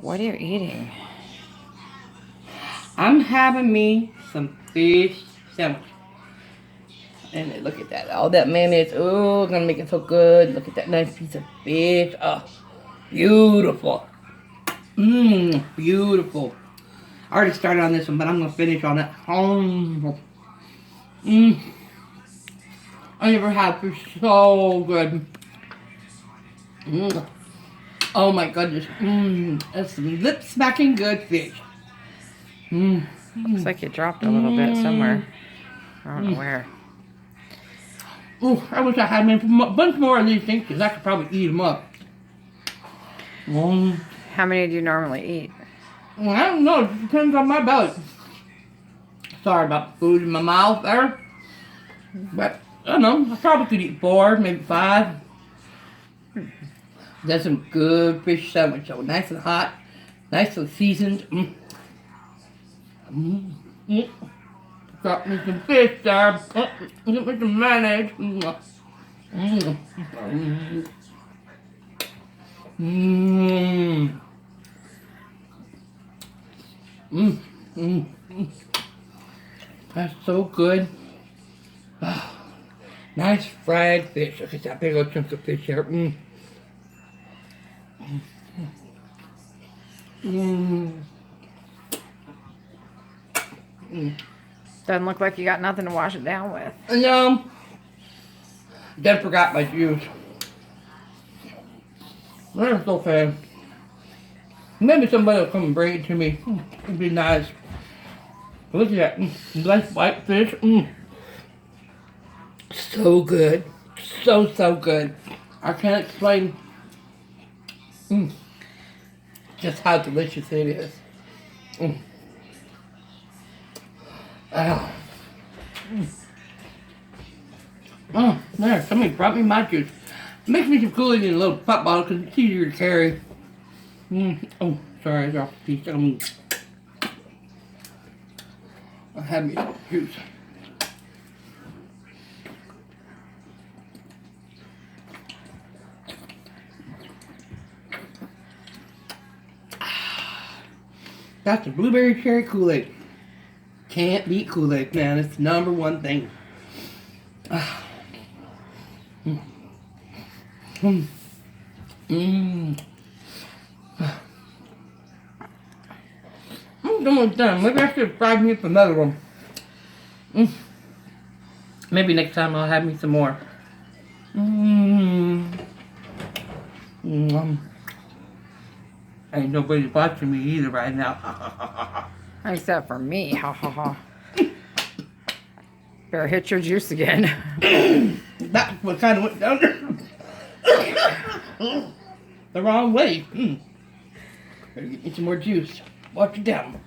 What are you eating? I'm having me some fish sandwich. And look at that. All that mayonnaise. Oh, gonna make it so good. Look at that nice piece of fish. Oh, beautiful. Beautiful. I already started on this one, but I'm gonna finish on it. I never had fish so good. Oh my goodness. That's some lip smacking good fish. Looks like you dropped a little bit somewhere. I don't know where. Oh, I wish I had a bunch more of these things because I could probably eat them up. How many do you normally eat? Well, I don't know. It depends on my belly. Sorry about food in my mouth there. But, I don't know. I probably could eat 4, maybe 5. That's some good fish sandwich. So nice and hot. Nice and seasoned. Got me some fish there. Get me some mayonnaise. That's so good. Oh, nice fried fish. Look at that big old chunk of fish here. Doesn't look like you got nothing to wash it down with. No. Then forgot my juice. That's okay. Maybe somebody will come and bring it to me. It'd be nice. Look at that. Nice white fish. So good. So good. I can't explain just how delicious it is. Oh, there, somebody brought me my juice. Makes me some Kool-Aid in a little pop bottle because it's easier to carry. Oh, sorry, I dropped a piece. I had me some juice. That's the blueberry cherry Kool-Aid. Can't beat Kool-Aid, man. It's the #1 thing. I'm almost done. Maybe I should have fried me up another one. Maybe next time I'll have me some more. Ain't nobody watching me either right now. Except for me. Ha ha ha. Better hit your juice again. That's what kind of went down there. The wrong way. Better get me some more juice. Watch it down.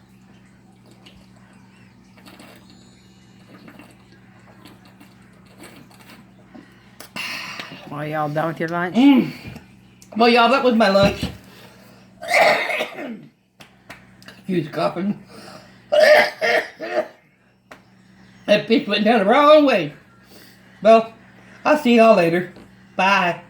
Well, y'all done with your lunch? Well, y'all, that was my lunch. Excuse coughing. That fish went down the wrong way. Well, I'll see y'all later. Bye.